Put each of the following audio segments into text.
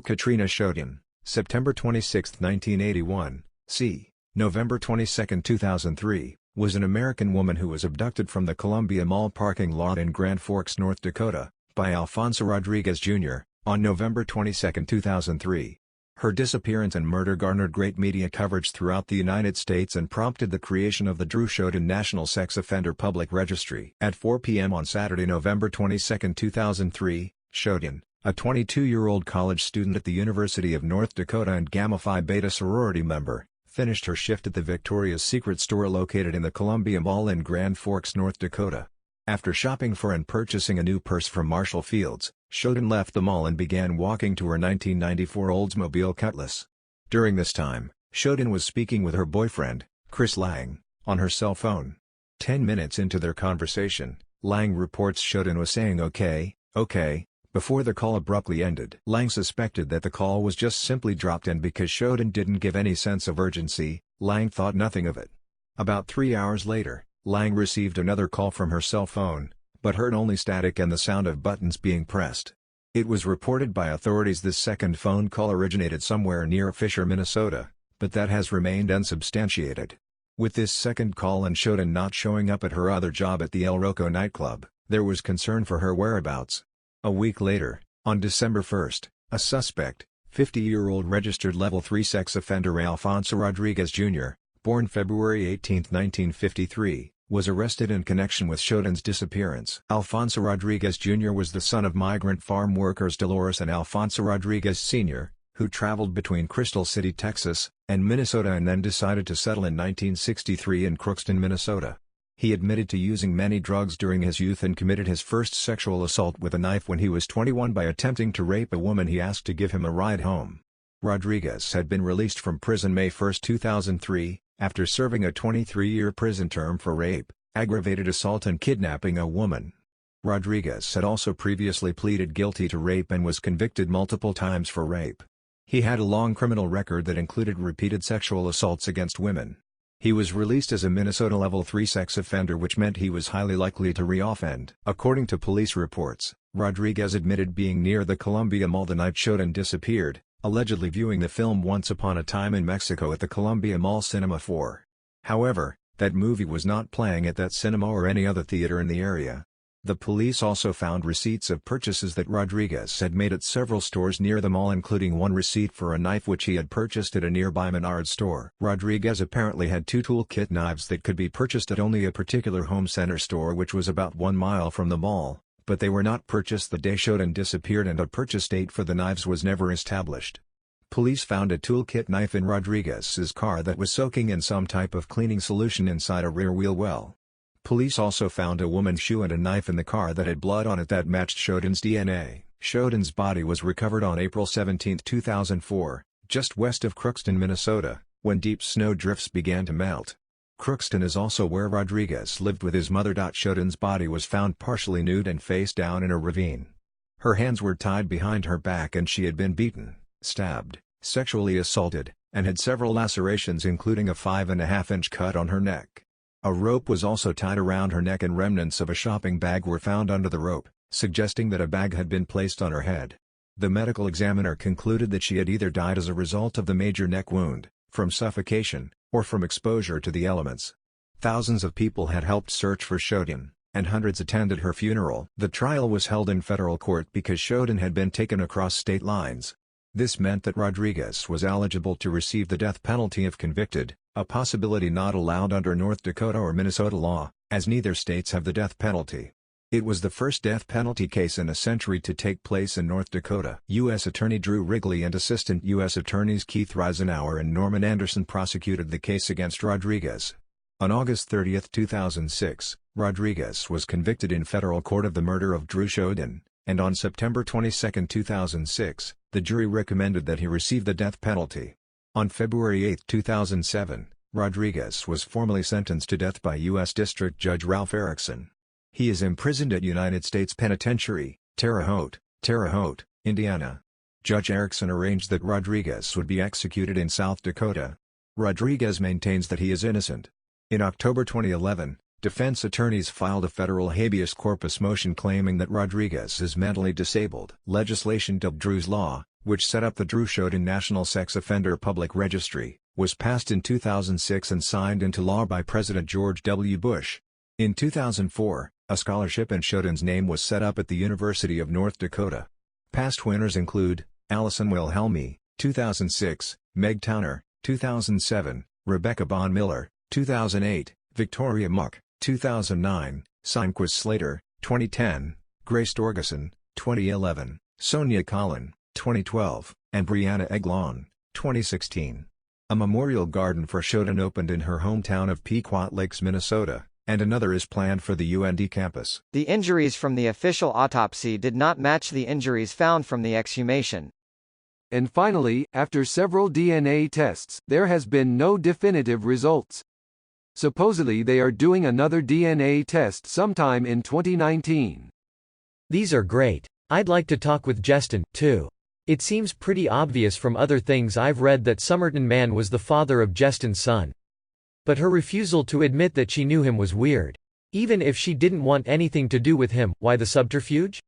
Dru Sjodin, September 26, 1981, c. November 22, 2003, was an American woman who was abducted from the Columbia Mall parking lot in Grand Forks, North Dakota, by Alfonso Rodriguez Jr., on November 22, 2003. Her disappearance and murder garnered great media coverage throughout the United States and prompted the creation of the Dru Sjodin National Sex Offender Public Registry. At 4 p.m. on Saturday, November 22, 2003, Sjodin, a 22-year-old college student at the University of North Dakota and Gamma Phi Beta sorority member, finished her shift at the Victoria's Secret store located in the Columbia Mall in Grand Forks, North Dakota. After shopping for and purchasing a new purse from Marshall Fields, Sjodin left the mall and began walking to her 1994 Oldsmobile Cutlass. During this time, Sjodin was speaking with her boyfriend, Chris Lang, on her cell phone. 10 minutes into their conversation, Lang reports Sjodin was saying okay, before the call abruptly ended. Lang suspected that the call was just simply dropped, and because Sjodin didn't give any sense of urgency, Lang thought nothing of it. About 3 hours later, Lang received another call from her cell phone, but heard only static and the sound of buttons being pressed. It was reported by authorities this second phone call originated somewhere near Fisher, Minnesota, but that has remained unsubstantiated. With this second call and Sjodin not showing up at her other job at the El Rocco nightclub, there was concern for her whereabouts. A week later, on December 1, a suspect, 50-year-old registered Level 3 sex offender Alfonso Rodriguez Jr., born February 18, 1953, was arrested in connection with Sjodin's disappearance. Alfonso Rodriguez Jr. was the son of migrant farm workers Dolores and Alfonso Rodriguez Sr., who traveled between Crystal City, Texas, and Minnesota and then decided to settle in 1963 in Crookston, Minnesota. He admitted to using many drugs during his youth and committed his first sexual assault with a knife when he was 21 by attempting to rape a woman he asked to give him a ride home. Rodriguez had been released from prison May 1, 2003, after serving a 23-year prison term for rape, aggravated assault and kidnapping a woman. Rodriguez had also previously pleaded guilty to rape and was convicted multiple times for rape. He had a long criminal record that included repeated sexual assaults against women. He was released as a Minnesota Level 3 sex offender, which meant he was highly likely to reoffend. According to police reports, Rodriguez admitted being near the Columbia Mall the night Sjodin disappeared, allegedly viewing the film Once Upon a Time in Mexico at the Columbia Mall Cinema 4. However, that movie was not playing at that cinema or any other theater in the area. The police also found receipts of purchases that Rodriguez had made at several stores near the mall, including one receipt for a knife which he had purchased at a nearby Menards store. Rodriguez apparently had 2 toolkit knives that could be purchased at only a particular home center store which was about 1 mile from the mall, but they were not purchased the day Sjodin disappeared and a purchase date for the knives was never established. Police found a toolkit knife in Rodriguez's car that was soaking in some type of cleaning solution inside a rear wheel well. Police also found a woman's shoe and a knife in the car that had blood on it that matched Sjodin's DNA. Sjodin's body was recovered on April 17, 2004, just west of Crookston, Minnesota, when deep snow drifts began to melt. Crookston is also where Rodriguez lived with his mother. Sjodin's body was found partially nude and face down in a ravine. Her hands were tied behind her back and she had been beaten, stabbed, sexually assaulted, and had several lacerations including a 5.5-inch cut on her neck. A rope was also tied around her neck and remnants of a shopping bag were found under the rope, suggesting that a bag had been placed on her head. The medical examiner concluded that she had either died as a result of the major neck wound, from suffocation, or from exposure to the elements. Thousands of people had helped search for Sjodin, and hundreds attended her funeral. The trial was held in federal court because Sjodin had been taken across state lines. This meant that Rodriguez was eligible to receive the death penalty if convicted, a possibility not allowed under North Dakota or Minnesota law, as neither states have the death penalty. It was the first death penalty case in a century to take place in North Dakota. U.S. Attorney Drew Wrigley and Assistant U.S. Attorneys Keith Reisenauer and Norman Anderson prosecuted the case against Rodriguez. On August 30, 2006, Rodriguez was convicted in federal court of the murder of Dru Sjodin, and on September 22, 2006, the jury recommended that he receive the death penalty. On February 8, 2007, Rodriguez was formally sentenced to death by U.S. District Judge Ralph Erickson. He is imprisoned at United States Penitentiary, Terre Haute, Indiana. Judge Erickson arranged that Rodriguez would be executed in South Dakota. Rodriguez maintains that he is innocent. In October 2011, defense attorneys filed a federal habeas corpus motion claiming that Rodriguez is mentally disabled. Legislation dubbed Dru's Law, which set up the Dru Sjodin National Sex Offender Public Registry, was passed in 2006 and signed into law by President George W. Bush. In 2004, a scholarship in Sjodin's name was set up at the University of North Dakota. Past winners include Allison Wilhelmi, 2006, Meg Towner, 2007, Rebecca Bon Miller, 2008, Victoria Muck, 2009, Simquist Slater, 2010, Grace Dorgeson, 2011, Sonia Collin, 2012, and Brianna Eglon, 2016. A memorial garden for Sjodin opened in her hometown of Pequot Lakes, Minnesota, and another is planned for the UND campus. The injuries from the official autopsy did not match the injuries found from the exhumation. And finally, after several DNA tests, there has been no definitive results. Supposedly they are doing another DNA test sometime in 2019. These are great. I'd like to talk with Justin, too. It seems pretty obvious from other things I've read that Somerton Man was the father of Justin's son. But her refusal to admit that she knew him was weird. Even if she didn't want anything to do with him, why the subterfuge?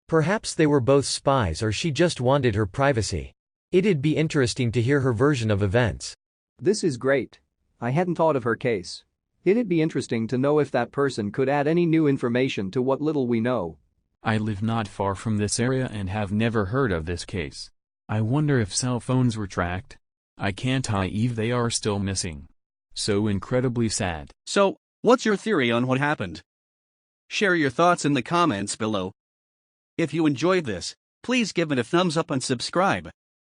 Perhaps they were both spies or she just wanted her privacy. It'd be interesting to hear her version of events. This is great. I hadn't thought of her case. It'd be interesting to know if that person could add any new information to what little we know. I live not far from this area and have never heard of this case. I wonder if cell phones were tracked. I can't believe they are still missing. So incredibly sad. So, what's your theory on what happened? Share your thoughts in the comments below. If you enjoyed this, please give it a thumbs up and subscribe.